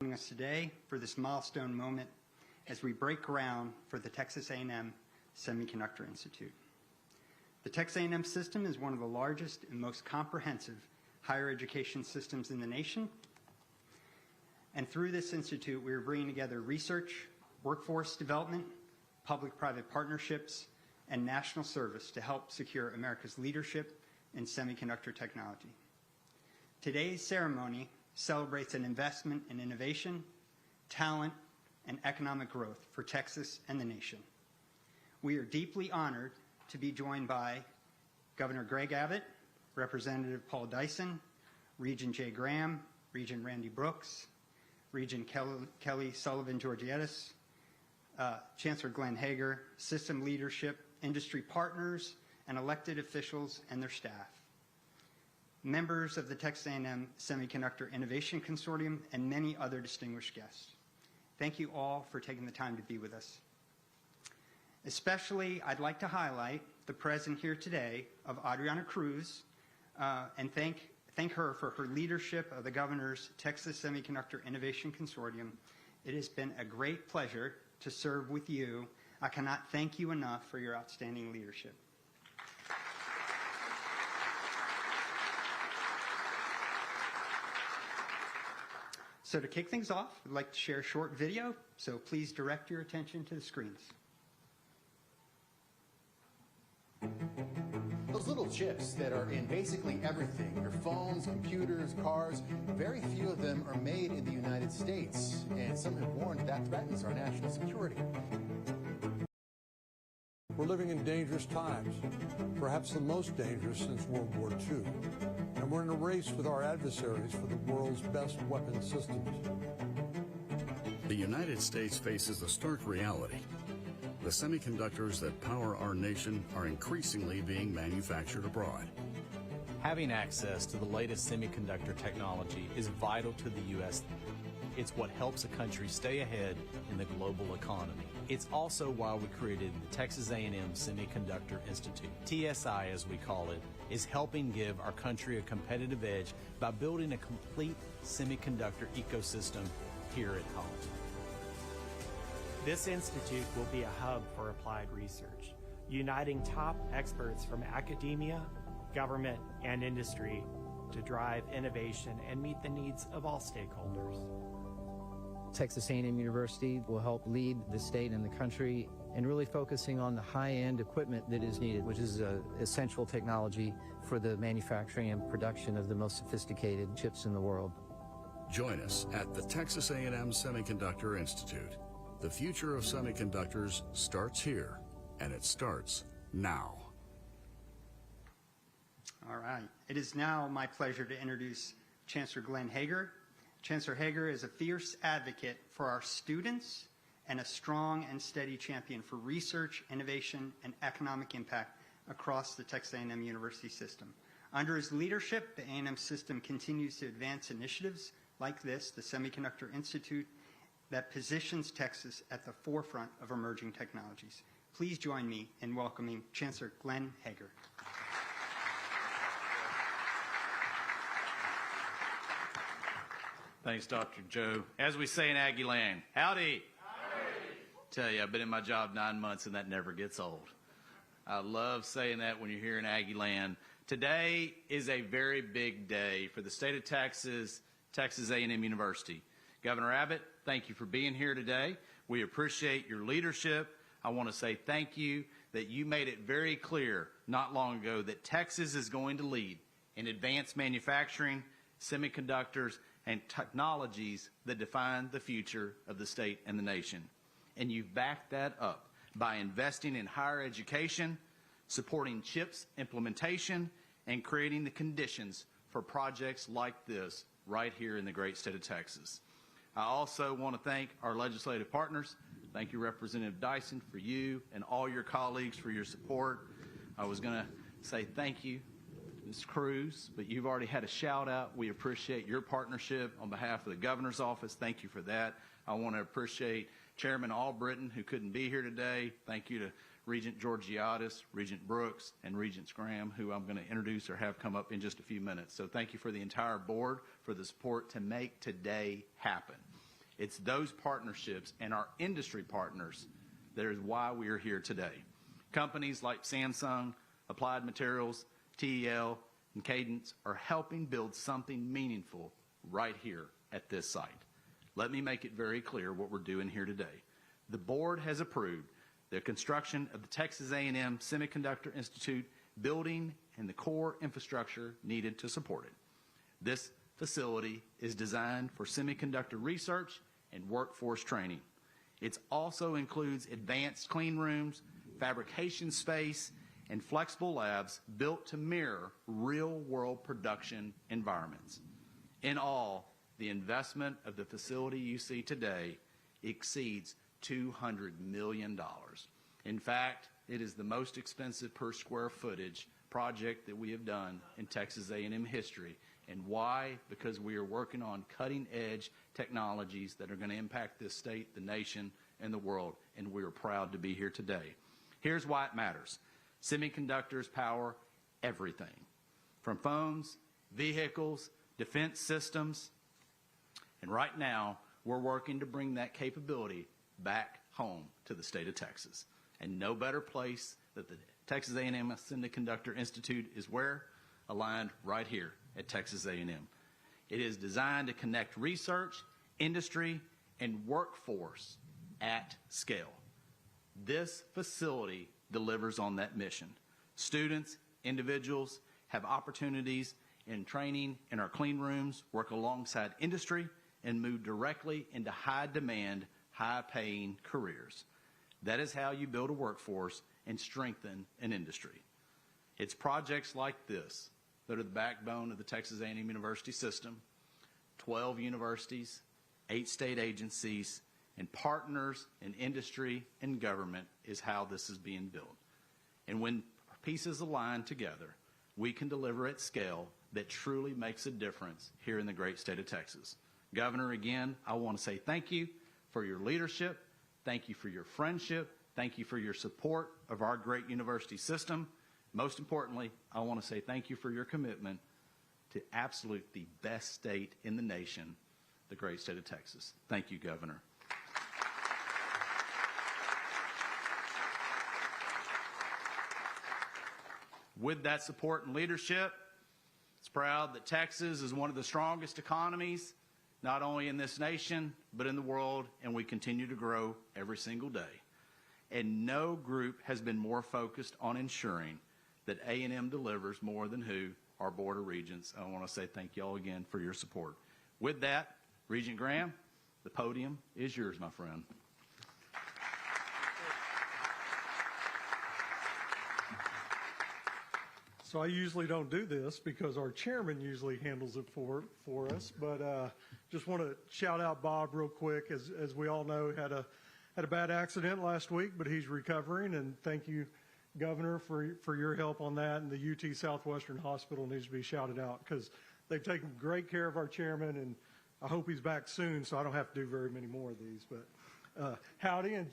Joining us today for this milestone moment as we break ground for the Texas A&M Semiconductor Institute. The Texas A&M system is one of the largest and most comprehensive higher education systems in the nation. And through this institute, we are bringing together research, workforce development, public-private partnerships, and national service to help secure America's leadership in semiconductor technology. Today's ceremony celebrates an investment in innovation, talent, and economic growth for Texas and the nation. We are deeply honored to be joined by Governor Greg Abbott, Representative Paul Dyson, Regent Jay Graham, Regent Randy Brooks, Regent Kelly Sullivan Georgietis, Chancellor Glenn Hager, system leadership, industry partners, and elected officials and their staff, members of the Texas A&M Semiconductor Innovation Consortium, and many other distinguished guests. Thank you all for taking the time to be with us. Especially, I'd like to highlight the presence here today of Adriana Cruz and thank her for her leadership of the Governor's Texas Semiconductor Innovation Consortium. It has been a great pleasure to serve with you. I cannot thank you enough for your outstanding leadership. So to kick things off, I'd like to share a short video, so please direct your attention to the screens. Those little chips that are in basically everything, your phones, computers, cars, very few of them are made in the United States, and some have warned that threatens our national security. We're living in dangerous times, perhaps the most dangerous since World War II. And we're in a race with our adversaries for the world's best weapon systems. The United States faces a stark reality. The semiconductors that power our nation are increasingly being manufactured abroad. Having access to the latest semiconductor technology is vital to the U.S. It's what helps a country stay ahead in the global economy. It's also why we created the Texas A&M Semiconductor Institute. TSI, as we call it, is helping give our country a competitive edge by building a complete semiconductor ecosystem here at home. This institute will be a hub for applied research, uniting top experts from academia, government, and industry to drive innovation and meet the needs of all stakeholders. Texas A&M University will help lead the state and the country in really focusing on the high-end equipment that is needed, which is essential technology for the manufacturing and production of the most sophisticated chips in the world. Join us at the Texas A&M Semiconductor Institute. The future of semiconductors starts here, and it starts now. All right. It is now my pleasure to introduce Chancellor Glenn Hager. Chancellor Hager is a fierce advocate for our students and a strong and steady champion for research, innovation, and economic impact across the Texas A&M University system. Under his leadership, the A&M system continues to advance initiatives like this, the Semiconductor Institute, that positions Texas at the forefront of emerging technologies. Please join me in welcoming Chancellor Glenn Hager. Thanks, Dr. Joe. As we say in Aggie land, howdy. Tell you, I've been in my job 9 months and that never gets old. I love saying that when you're here in Aggie land. Today is a very big day for the state of Texas, Texas A&M University. Governor Abbott, thank you for being here today. We appreciate your leadership. I want to say thank you that you made it very clear not long ago that Texas is going to lead in advanced manufacturing, semiconductors, and technologies that define the future of the state and the nation. And you've backed that up by investing in higher education, supporting CHIPS implementation, and creating the conditions for projects like this right here in the great state of Texas. I also want to thank our legislative partners. Thank you, Representative Dyson, for you and all your colleagues for your support. I was going to say thank you, Ms. Cruz, but you've already had a shout out. We appreciate your partnership on behalf of the governor's office. Thank you for that. I want to appreciate Chairman Albritton, who couldn't be here today. Thank you to Regent Georgietis, Regent Brooks, and Regent Graham, who I'm going to introduce or have come up in just a few minutes. So thank you for the entire board for the support to make today happen. It's those partnerships and our industry partners that is why we are here today. Companies like Samsung, Applied Materials, TEL, and Cadence are helping build something meaningful right here at this site. Let me make it very clear what we're doing here today. The board has approved the construction of the Texas A&M Semiconductor Institute building and the core infrastructure needed to support it. This facility is designed for semiconductor research and workforce training. It also includes advanced clean rooms, fabrication space, and flexible labs built to mirror real-world production environments. In all, the investment of the facility you see today exceeds $200 million. In fact, it is the most expensive per square footage project that we have done in Texas A&M history. And why? Because we are working on cutting-edge technologies that are going to impact this state, the nation, and the world, and we are proud to be here today. Here's why it matters. Semiconductors power everything, from phones, vehicles, defense systems, and right now, we're working to bring that capability back home to the state of Texas. And no better place that the Texas A&M Semiconductor Institute is where? Aligned right here at Texas A&M. It is designed to connect research, industry, and workforce at scale. This facility delivers on that mission. Students, individuals have opportunities in training in our clean rooms, work alongside industry, and move directly into high-demand, high-paying careers. That is how you build a workforce and strengthen an industry. It's projects like this that are the backbone of the Texas A&M University system. 12 universities, 8 state agencies, and partners in industry and government is how this is being built. And when pieces align together, we can deliver at scale that truly makes a difference here in the great state of Texas. Governor, again, I want to say thank you for your leadership. Thank you for your friendship. Thank you for your support of our great university system. Most importantly, I want to say thank you for your commitment to absolute the best state in the nation, the great state of Texas. Thank you, Governor. With that support and leadership, it's proud that Texas is one of the strongest economies, not only in this nation, but in the world, and we continue to grow every single day. And no group has been more focused on ensuring that A&M delivers more than who? Our Board of Regents. I want to say thank you all again for your support. With that, Regent Graham, the podium is yours, my friend. So I usually don't do this because our chairman usually handles it for us, but just want to shout out Bob real quick. As we all know, had a bad accident last week, but he's recovering, and thank you, Governor, for your help on that. And the UT Southwestern Hospital needs to be shouted out because they've taken great care of our chairman, and I hope he's back soon so I don't have to do very many more of these. But howdy, and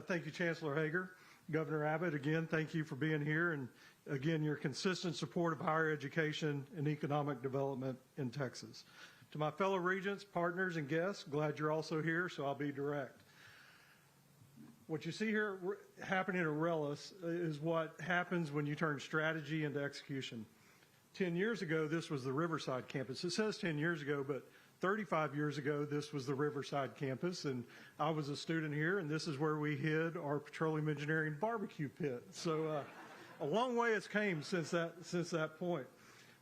thank you, Chancellor Hager. Governor Abbott, again, thank you for being here, and again, your consistent support of higher education and economic development in Texas. To my fellow regents, partners, and guests, glad you're also here, so I'll be direct. What you see here happening at Aurelis is what happens when you turn strategy into execution. 10 years ago, this was the Riverside campus. It says 10 years ago, but 35 years ago, this was the Riverside campus, and I was a student here, and this is where we hid our petroleum engineering barbecue pit. So a long way has came since that point.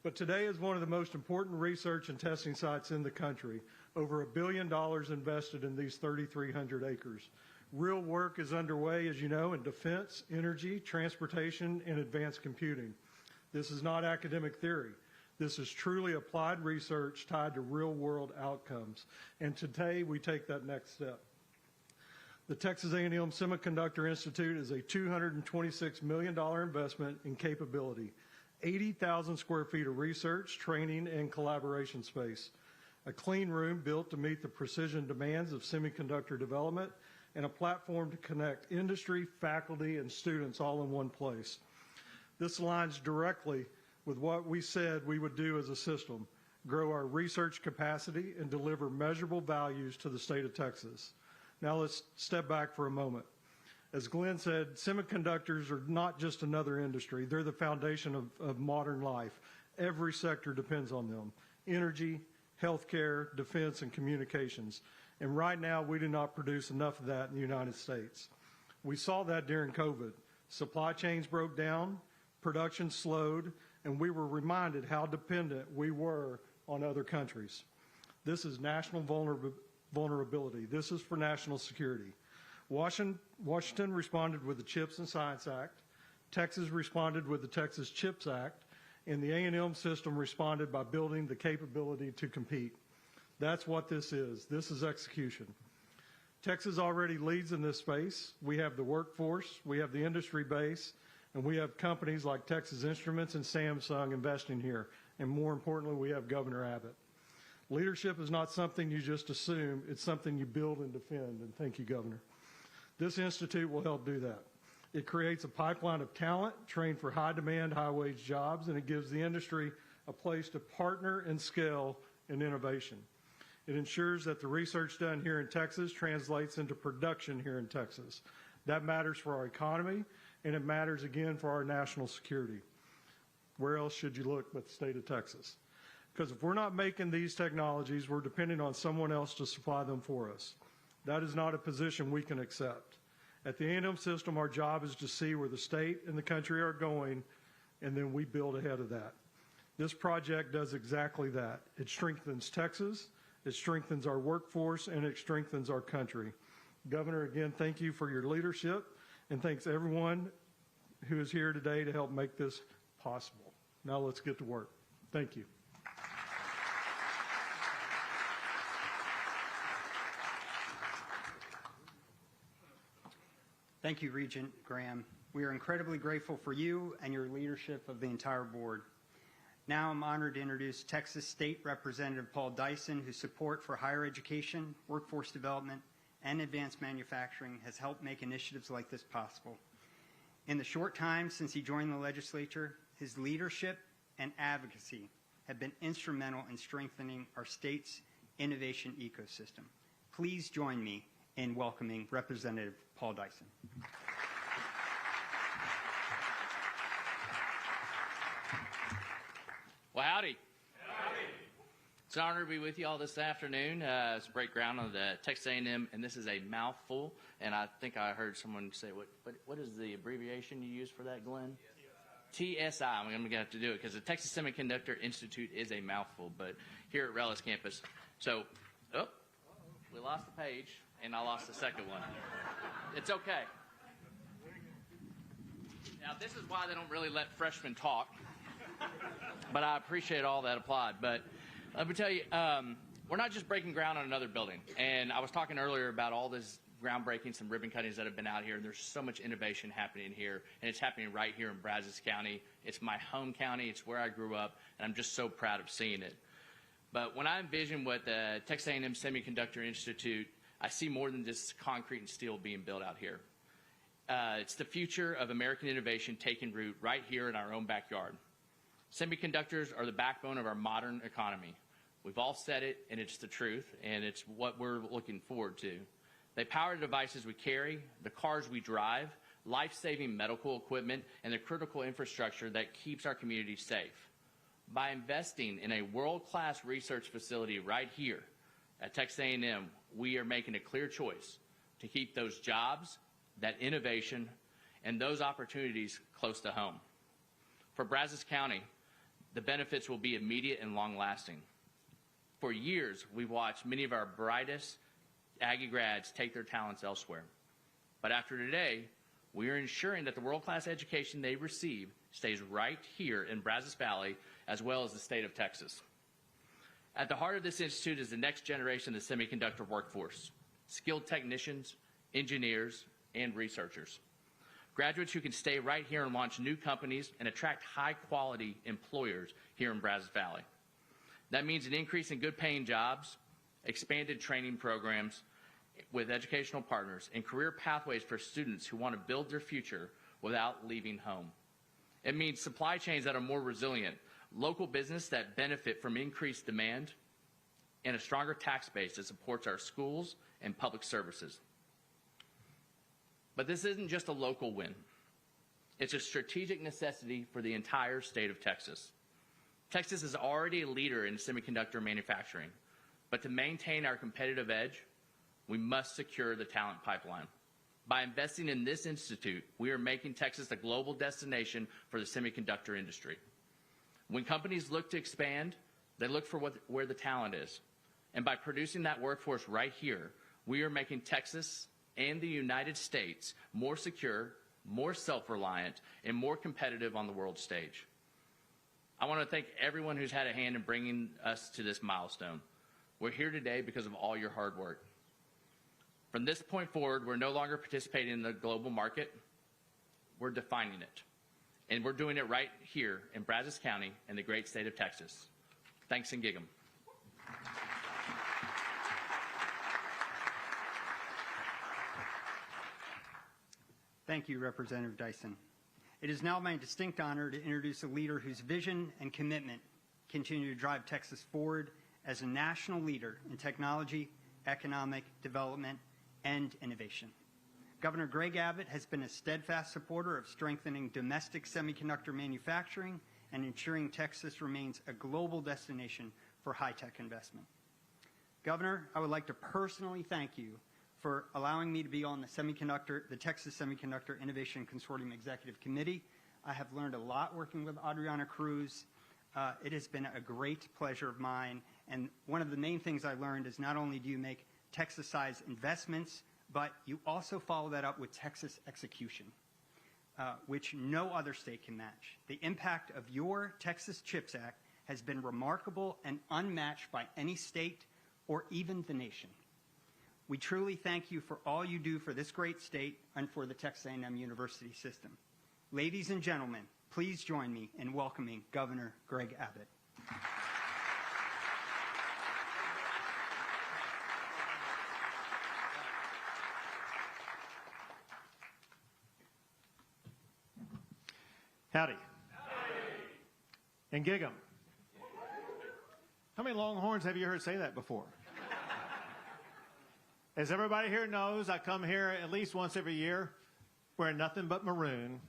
But today is one of the most important research and testing sites in the country. Over $1 billion invested in these 3,300 acres. Real work is underway, as you know, in defense, energy, transportation, and advanced computing. This is not academic theory. This is truly applied research tied to real-world outcomes. And today, we take that next step. The Texas A&M Semiconductor Institute is a $226 million investment in capability, 80,000 square feet of research, training, and collaboration space, a clean room built to meet the precision demands of semiconductor development, and a platform to connect industry, faculty, and students all in one place. This aligns directly with what we said we would do as a system, grow our research capacity, and deliver measurable values to the state of Texas. Now let's step back for a moment. As Glenn said, semiconductors are not just another industry. They're the foundation of modern life. Every sector depends on them: energy, healthcare, defense, and communications. And right now, we do not produce enough of that in the United States. We saw that during COVID. Supply chains broke down, production slowed, and we were reminded how dependent we were on other countries. This is national vulnerability. This is for national security. Washington responded with the CHIPS and Science Act. Texas responded with the Texas CHIPS Act. And the A&M system responded by building the capability to compete. That's what this is. This is execution. Texas already leads in this space. We have the workforce, we have the industry base, and we have companies like Texas Instruments and Samsung investing here. And more importantly, we have Governor Abbott. Leadership is not something you just assume. It's something you build and defend. And thank you, Governor. This institute will help do that. It creates a pipeline of talent trained for high-demand, high-wage jobs, and it gives the industry a place to partner and scale in innovation. It ensures that the research done here in Texas translates into production here in Texas. That matters for our economy, and it matters, again, for our national security. Where else should you look but the state of Texas? Because if we're not making these technologies, we're depending on someone else to supply them for us. That is not a position we can accept. At the A&M system, our job is to see where the state and the country are going, and then we build ahead of that. This project does exactly that. It strengthens Texas, it strengthens our workforce, and it strengthens our country. Governor, again, thank you for your leadership, and thanks everyone who is here today to help make this possible. Now let's get to work. Thank you. Thank you, Regent Graham. We are incredibly grateful for you and your leadership of the entire board. Now I'm honored to introduce Texas State Representative Paul Dyson, whose support for higher education, workforce development, and advanced manufacturing has helped make initiatives like this possible. In the short time since he joined the legislature, his leadership and advocacy have been instrumental in strengthening our state's innovation ecosystem. Please join me in welcoming Representative Paul Dyson. Well, howdy. Howdy. It's an honor to be with you all this afternoon. It's break ground on the Texas A&M, and this is a mouthful. And I think I heard someone say, what is the abbreviation you use for that, Glenn? TSI. I'm going to have to do it because the Texas Semiconductor Institute is a mouthful, but here at Rellis campus. So, we lost the page, and I lost the second one. It's okay. Now, this is why they don't really let freshmen talk. But I appreciate all that applied. But let me tell you, we're not just breaking ground on another building. And I was talking earlier about all this groundbreaking, some ribbon cuttings that have been out here. And there's so much innovation happening here. And it's happening right here in Brazos County. It's my home county. It's where I grew up. And I'm just so proud of seeing it. But when I envision what the Texas A&M Semiconductor Institute, I see more than just concrete and steel being built out here. It's the future of American innovation taking root right here in our own backyard. Semiconductors are the backbone of our modern economy. We've all said it, and it's the truth, and it's what we're looking forward to. They power the devices we carry, the cars we drive, life-saving medical equipment, and the critical infrastructure that keeps our communities safe. By investing in a world-class research facility right here at Texas A&M, we are making a clear choice to keep those jobs, that innovation, and those opportunities close to home. For Brazos County, the benefits will be immediate and long-lasting. For years, we've watched many of our brightest Aggie grads take their talents elsewhere. But after today, we are ensuring that the world-class education they receive stays right here in Brazos Valley, as well as the state of Texas. At the heart of this institute is the next generation of the semiconductor workforce, skilled technicians, engineers, and researchers. Graduates who can stay right here and launch new companies and attract high-quality employers here in Brazos Valley. That means an increase in good-paying jobs, expanded training programs with educational partners, and career pathways for students who want to build their future without leaving home. It means supply chains that are more resilient, local business that benefit from increased demand, and a stronger tax base that supports our schools and public services. But this isn't just a local win. It's a strategic necessity for the entire state of Texas. Texas is already a leader in semiconductor manufacturing, but to maintain our competitive edge, we must secure the talent pipeline. By investing in this institute, we are making Texas a global destination for the semiconductor industry. When companies look to expand, they look for where the talent is. And by producing that workforce right here, we are making Texas and the United States more secure, more self-reliant, and more competitive on the world stage. I want to thank everyone who's had a hand in bringing us to this milestone. We're here today because of all your hard work. From this point forward, we're no longer participating in the global market. We're defining it. And we're doing it right here in Brazos County in the great state of Texas. Thanks and gig 'em. Thank you, Representative Dyson. It is now my distinct honor to introduce a leader whose vision and commitment continue to drive Texas forward as a national leader in technology, economic development, and innovation. Governor Greg Abbott has been a steadfast supporter of strengthening domestic semiconductor manufacturing and ensuring Texas remains a global destination for high-tech investment. Governor, I would like to personally thank you for allowing me to be on the Texas Semiconductor Innovation Consortium Executive Committee. I have learned a lot working with Adriana Cruz. It has been a great pleasure of mine, and one of the main things I learned is not only do you make Texas-sized investments, but you also follow that up with Texas execution, which no other state can match. The impact of your Texas CHIPS Act has been remarkable and unmatched by any state or even the nation. We truly thank you for all you do for this great state and for the Texas A&M University system. Ladies and gentlemen, please join me in welcoming Governor Greg Abbott. Howdy. And gig 'em. How many Longhorns have you heard say that before? As everybody here knows, I come here at least once every year wearing nothing but maroon,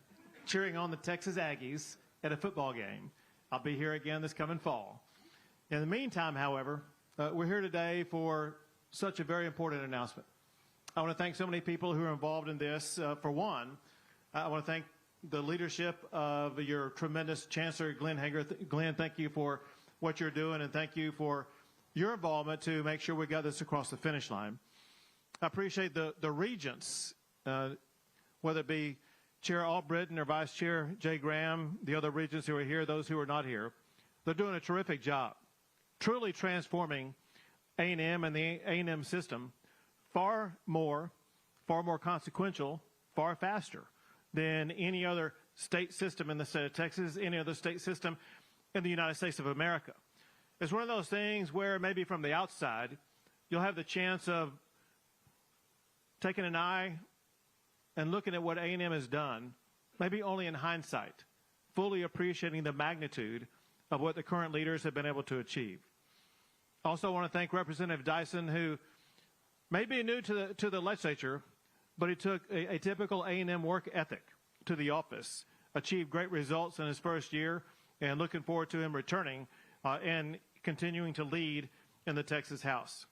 cheering on the Texas Aggies at a football game. I'll be here again this coming fall. In the meantime, however, we're here today for such a very important announcement. I want to thank so many people who are involved in this. For one, I want to thank the leadership of your tremendous Chancellor, Glenn Hager. Glenn, thank you for what you're doing, and thank you for your involvement to make sure we got this across the finish line. I appreciate the regents, whether it be Chair Albritton or Vice Chair Jay Graham, the other regents who are here, those who are not here. They're doing a terrific job, truly transforming A&M and the A&M system far more consequential, far faster than any other state system in the state of Texas, any other state system in the United States of America. It's one of those things where maybe from the outside, you'll have the chance of taking an eye and looking at what A&M has done, maybe only in hindsight, fully appreciating the magnitude of what the current leaders have been able to achieve. Also, I want to thank Representative Dyson, who may be new to the legislature, but he took a typical A&M work ethic to the office, achieved great results in his first year, and looking forward to him returning and continuing to lead in the Texas House.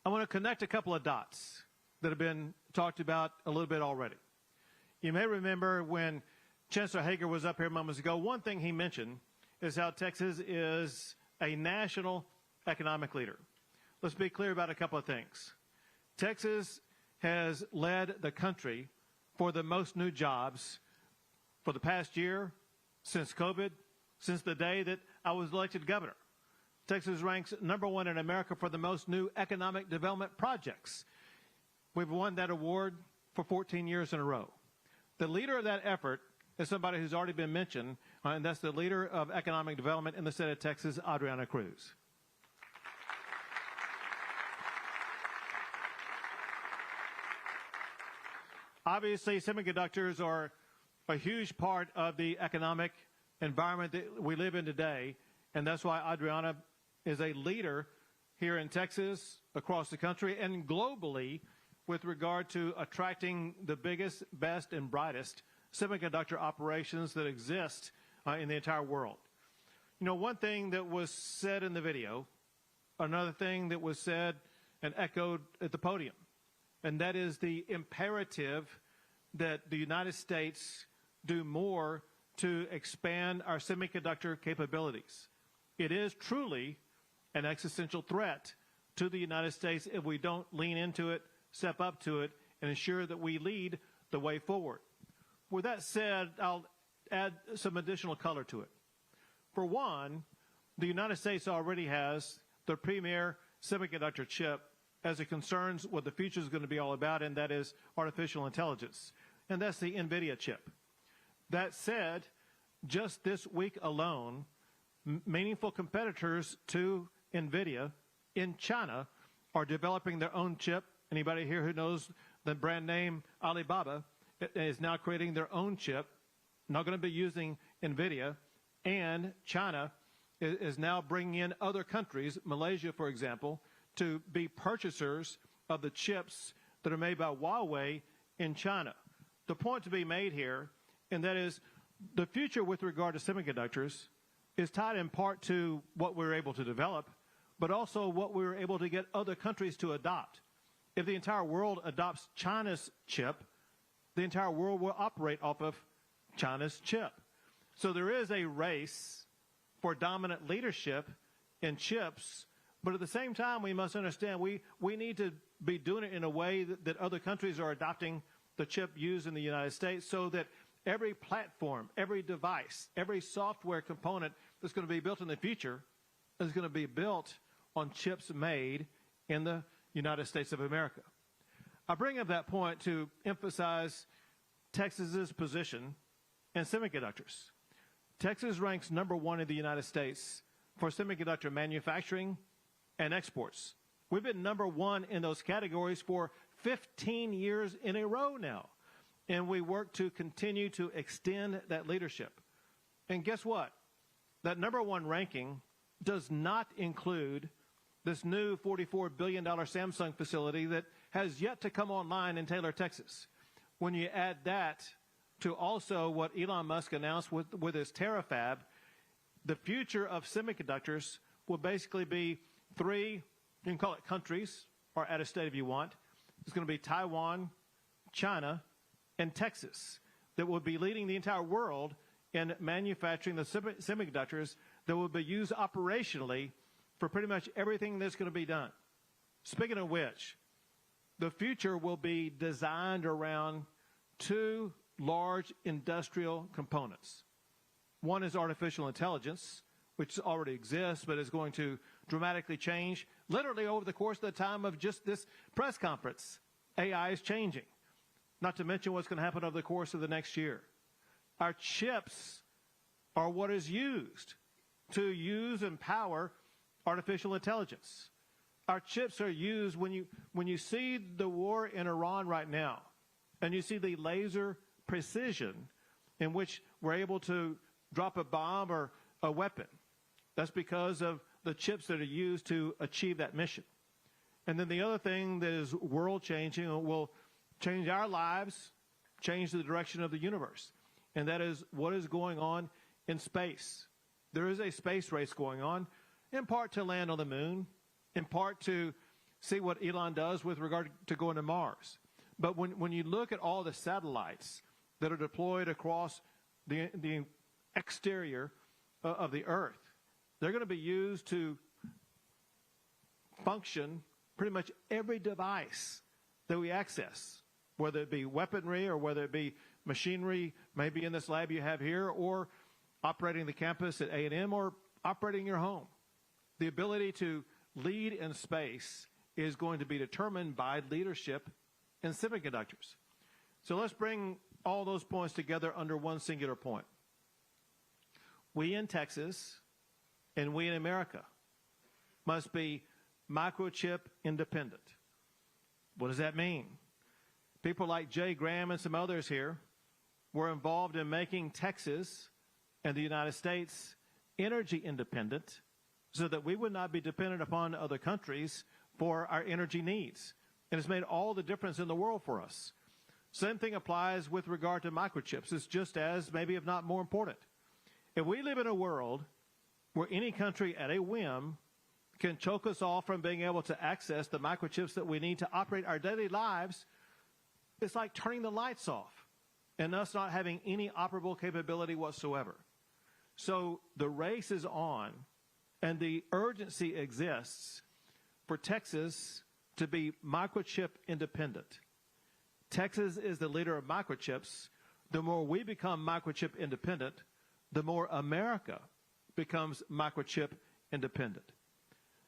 I want to connect a couple of dots that have been talked about a little bit already. You may remember when Chancellor Hager was up here moments ago, one thing he mentioned is how Texas is a national economic leader. Let's be clear about a couple of things. Texas has led the country for the most new jobs for the past year, since COVID, since the day that I was elected governor. Texas ranks #1 in America for the most new economic development projects. We've won that award for 14 years in a row. The leader of that effort is somebody who's already been mentioned, and that's the leader of economic development in the state of Texas, Adriana Cruz. Obviously, semiconductors are a huge part of the economic environment that we live in today, and that's why Adriana is a leader here in Texas, across the country, and globally with regard to attracting the biggest, best, and brightest semiconductor operations that exist in the entire world. You know, one thing that was said in the video, another thing that was said and echoed at the podium, and that is the imperative that the United States do more to expand our semiconductor capabilities. It is truly an existential threat to the United States if we don't lean into it, step up to it, and ensure that we lead the way forward. With that said, I'll add some additional color to it. For one, the United States already has the premier semiconductor chip as it concerns what the future is going to be all about, and that is artificial intelligence. And that's the NVIDIA chip. That said, just this week alone, meaningful competitors to NVIDIA in China are developing their own chip. Anybody here who knows the brand name Alibaba is now creating their own chip, not going to be using NVIDIA, and China is now bringing in other countries, Malaysia, for example, to be purchasers of the chips that are made by Huawei in China. The point to be made here, and that is the future with regard to semiconductors is tied in part to what we're able to develop, but also what we're able to get other countries to adopt. If the entire world adopts China's chip, the entire world will operate off of China's chip. So there is a race for dominant leadership in chips, but at the same time, we must understand we need to be doing it in a way that other countries are adopting the chip used in the United States, so that every platform, every device, every software component that's going to be built in the future is going to be built on chips made in the United States of America. I bring up that point to emphasize Texas's position in semiconductors. Texas ranks #1 in the United States for semiconductor manufacturing and exports. We've been #1 in those categories for 15 years in a row now, and we work to continue to extend that leadership. And guess what? That #1 ranking does not include this new $44 billion Samsung facility that has yet to come online in Taylor, Texas. When you add that to also what Elon Musk announced with his Terafab, the future of semiconductors will basically be 3, you can call it countries, or add a state if you want. It's going to be Taiwan, China, and Texas that will be leading the entire world in manufacturing the semiconductors that will be used operationally for pretty much everything that's going to be done. Speaking of which, the future will be designed around 2 large industrial components. One is artificial intelligence, which already exists but is going to dramatically change literally over the course of the time of just this press conference. AI is changing, not to mention what's going to happen over the course of the next year. Our chips are what is used to use and power artificial intelligence. Our chips are used when you see the war in Iran right now, and you see the laser precision in which we're able to drop a bomb or a weapon. That's because of the chips that are used to achieve that mission. And then the other thing that is world-changing and will change our lives, change the direction of the universe, and that is what is going on in space. There is a space race going on, in part to land on the moon, in part to see what Elon does with regard to going to Mars. But when you look at all the satellites that are deployed across the exterior of the Earth, they're going to be used to function pretty much every device that we access, whether it be weaponry or whether it be machinery, maybe in this lab you have here, or operating the campus at A&M, or operating your home. The ability to lead in space is going to be determined by leadership in semiconductors. So let's bring all those points together under one singular point. We in Texas and we in America must be microchip independent. What does that mean? People like Jay Graham and some others here were involved in making Texas and the United States energy independent so that we would not be dependent upon other countries for our energy needs. And it's made all the difference in the world for us. Same thing applies with regard to microchips. It's just as, maybe if not more important. If we live in a world where any country at a whim can choke us off from being able to access the microchips that we need to operate our daily lives, it's like turning the lights off and us not having any operable capability whatsoever. So the race is on, and the urgency exists for Texas to be microchip independent. Texas is the leader of microchips. The more we become microchip independent, the more America becomes microchip independent.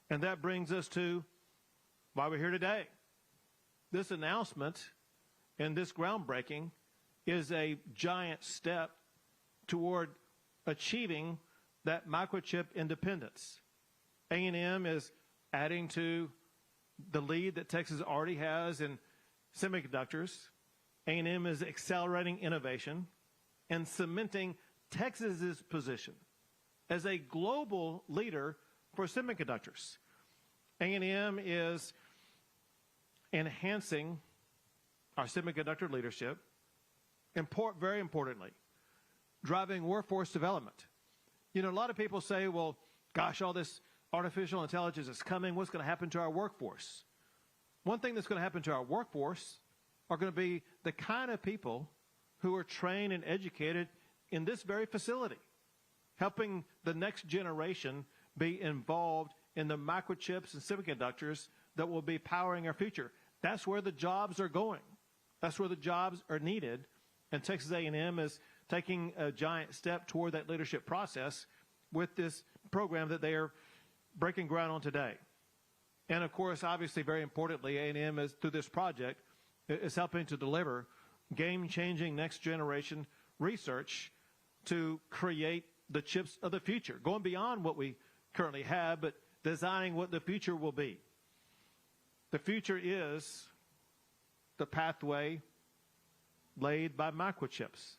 And that brings us to why we're here today. This announcement and this groundbreaking is a giant step toward achieving that microchip independence. A&M is adding to the lead that Texas already has in semiconductors. A&M is accelerating innovation and cementing Texas's position as a global leader for semiconductors. A&M is enhancing our semiconductor leadership, very importantly, driving workforce development. You know, a lot of people say, well, gosh, all this artificial intelligence is coming. What's going to happen to our workforce? One thing that's going to happen to our workforce are going to be the kind of people who are trained and educated in this very facility, helping the next generation be involved in the microchips and semiconductors that will be powering our future. That's where the jobs are going. That's where the jobs are needed. And Texas A&M is taking a giant step toward that leadership process with this program that they are breaking ground on today. And of course, obviously, very importantly, A&M is, through this project, is helping to deliver game-changing next-generation research to create the chips of the future, going beyond what we currently have, but designing what the future will be. The future is the pathway laid by microchips.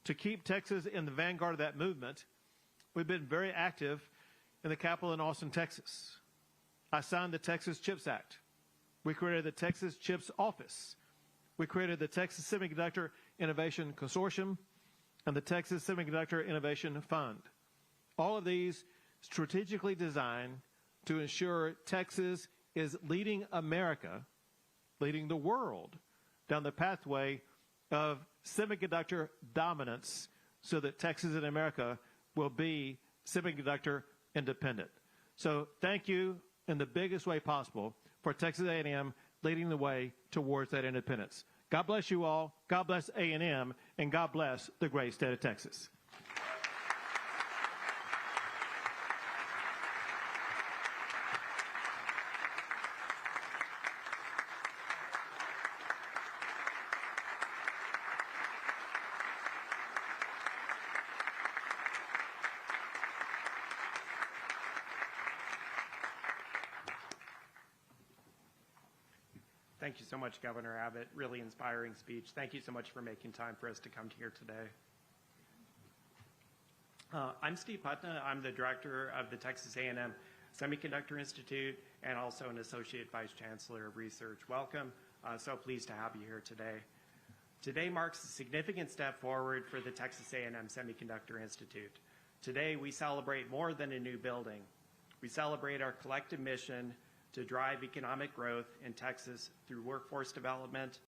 To keep Texas in the vanguard of that movement, we've been very active in the Capitol in Austin, Texas. I signed the Texas CHIPS Act. We created the Texas CHIPS Office. We created the Texas Semiconductor Innovation Consortium and the Texas Semiconductor Innovation Fund. All of these strategically designed to ensure Texas is leading America, leading the world, down the pathway of semiconductor dominance so that Texas and America will be semiconductor independent. So thank you in the biggest way possible for Texas A&M leading the way towards that independence. God bless you all. God bless A&M, and God bless the great state of Texas. Thank you so much, Governor Abbott. Really inspiring speech. Thank you so much for making time for us to come here today. I'm Steve Putna. I'm the director of the Texas A&M Semiconductor Institute and also an associate vice chancellor of research. Welcome. So pleased to have you here today. Today marks a significant step forward for the Texas A&M Semiconductor Institute. Today we celebrate more than a new building. We celebrate our collective mission to drive economic growth in Texas through workforce development,